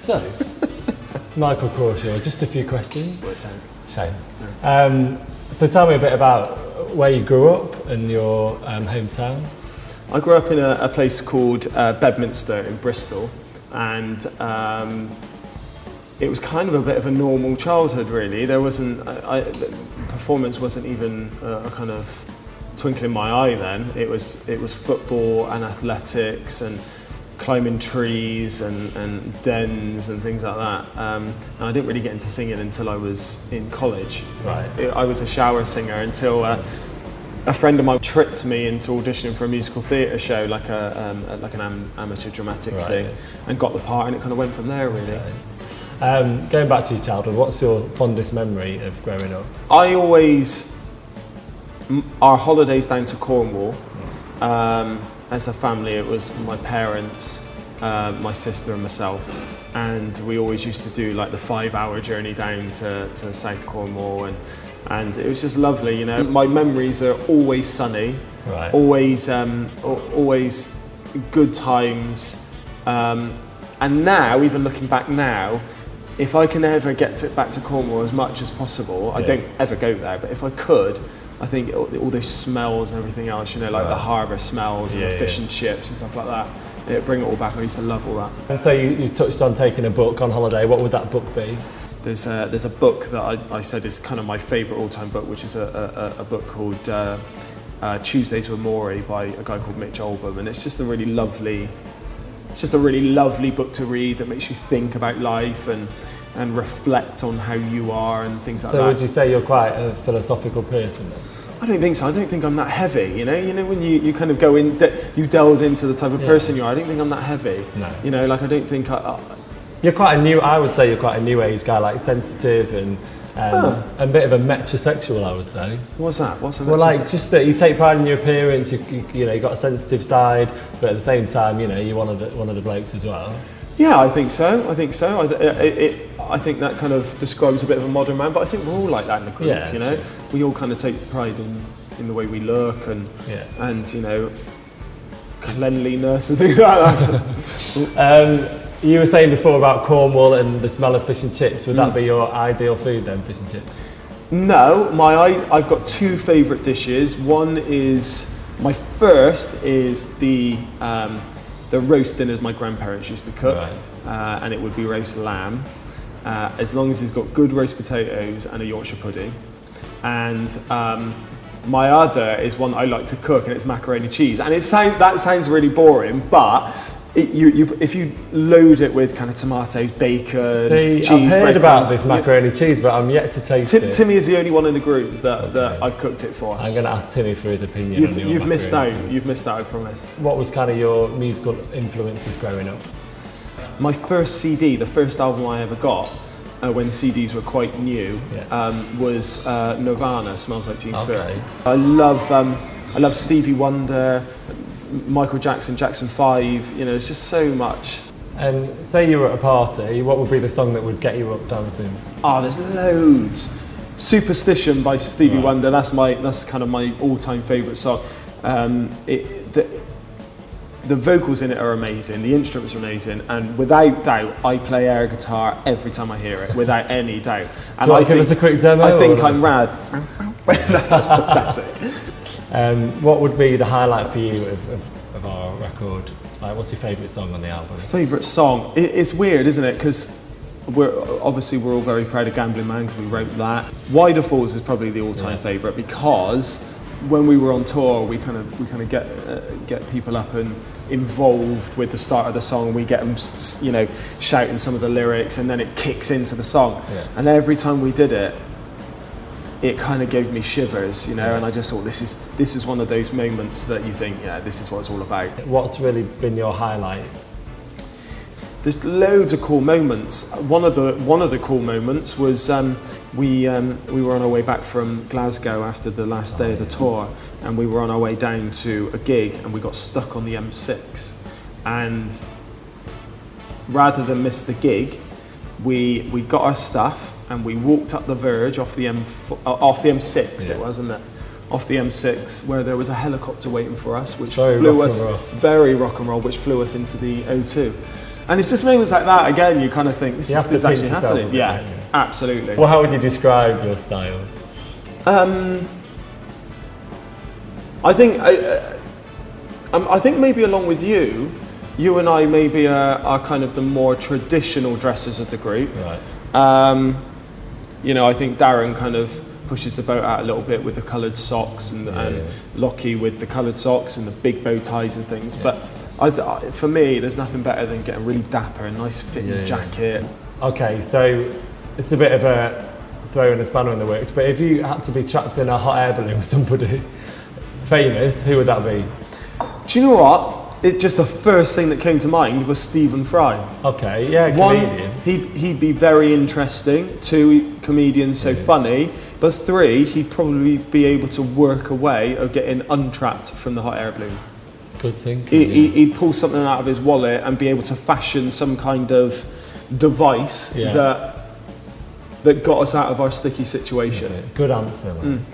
So, Michael Crawshaw, just a few questions. Shame. So tell me a bit about where you grew up and your hometown. I grew up in a place called Bedminster in Bristol, and it was kind of a bit of a normal childhood, really. There wasn't, performance wasn't even a kind of twinkle in my eye then. It was football and athletics and climbing trees and dens and things like that. And I didn't really get into singing until I was in college. Right. I was a shower singer until a friend of mine tricked me into auditioning for a musical theatre show, like an amateur dramatics thing, and got the part, and it kind of went from there, really. Okay. Going back to your childhood, what's your fondest memory of growing up? Our holidays down to Cornwall, as a family, it was my parents, my sister and myself, and we always used to do like the 5-hour journey down to South Cornwall, and it was just lovely, you know. My memories are always sunny, always good times, and now, even looking back now, if I can ever get back to Cornwall as much as possible, I don't ever go there, but if I could, I think all those smells and everything else, you know, like the harbour smells and the fish and chips and stuff like that, it'd bring it all back. I used to love all that. And so you touched on taking a book on holiday. What would that book be? There's a book that I said is kind of my favourite all-time book, which is a book called Tuesdays with Maury by a guy called Mitch Albom, and it's just a really lovely book to read that makes you think about life and reflect on how you are and things like that. So would you say you're quite a philosophical person then? I don't think so. I don't think I'm that heavy, you know. You know, when you kind of go in, you delve into the type of person you are. I don't think I'm that heavy. No. You know, like I don't think You're quite I would say you're quite a new age guy, like sensitive and a bit of a metrosexual, I would say. What's that? What's a Well, like just that you take pride in your appearance. You know, you got a sensitive side, but at the same time, you know, you're one of the blokes as well. Yeah, I think so. I think that kind of describes a bit of a modern man, but I think we're all like that in the group. Yeah, you know, sure. We all kind of take pride in the way we look and you know, cleanliness and things like that. You were saying before about Cornwall and the smell of fish and chips. Would that be your ideal food then, fish and chips? No, I've got two favourite dishes. One is, my first is the roast dinners my grandparents used to cook, and it would be roast lamb, as long as it's got good roast potatoes and a Yorkshire pudding. And my other is one I like to cook, and it's macaroni cheese. And that sounds really boring, but if you load it with kind of tomatoes, bacon, cheese, I've heard about this macaroni cheese, but I'm yet to taste it. Timmy is the only one in the group that I've cooked it for. I'm going to ask Timmy for his opinion on your You've missed out. cheese. You've missed out, I promise. What was kind of your musical influences growing up? My first CD, the first album I ever got, when CDs were quite new, was Nirvana, Smells Like Teen Spirit. I love Stevie Wonder, Michael Jackson, Jackson 5, you know, it's just so much. And say you were at a party, what would be the song that would get you up dancing? Oh, there's loads. Superstition by Stevie Wonder, that's kind of my all-time favourite song. The vocals in it are amazing, the instruments are amazing, and without doubt, I play air guitar every time I hear it, without any doubt. And Do you want to give us a quick demo? I think I'm rad. That's pathetic. What would be the highlight for you of our record? Like, what's your favourite song on the album? Favourite song? It's weird, isn't it? Because we're all very proud of Gambling Man because we wrote that. Wider Falls is probably the all-time favourite because when we were on tour, we kind of get people up and involved with the start of the song. We get them, you know, shouting some of the lyrics, and then it kicks into the song. Yeah. And every time we did it, it kind of gave me shivers, you know, and I just thought this is one of those moments that you think, yeah, this is what it's all about. What's really been your highlight? There's loads of cool moments. One of the cool moments was we were on our way back from Glasgow after the last day of the tour, and we were on our way down to a gig, and we got stuck on the M6, and rather than miss the gig, we got our stuff and we walked up the verge off the M6, it was, wasn't it? off the M6 where there was a helicopter waiting for us, which very flew rock us and roll. very rock and roll, which flew us into the O2. And it's just moments like that, again, you kind of think, this You have to is actually pinch yourself a happening. bit, Yeah, don't you? absolutely. Well, how would you describe your style? I think maybe along with you and I maybe are kind of the more traditional dressers of the group. Right. You know, I think Darren kind of pushes the boat out a little bit with the coloured socks and Lockie with the coloured socks and the big bow ties and things. Yeah. But for me, there's nothing better than getting really dapper, a nice fitting jacket. Okay, so it's a bit of a throw in a spanner in the works, but if you had to be trapped in a hot air balloon with somebody famous, who would that be? Do you know what? Just the first thing that came to mind was Stephen Fry. Okay, yeah, comedian. One, he'd be very interesting. 2, comedian, so funny. But 3, he'd probably be able to work a way of getting untrapped from the hot air balloon. Good thinking. He'd pull something out of his wallet and be able to fashion some kind of device that got us out of our sticky situation. Good answer, man.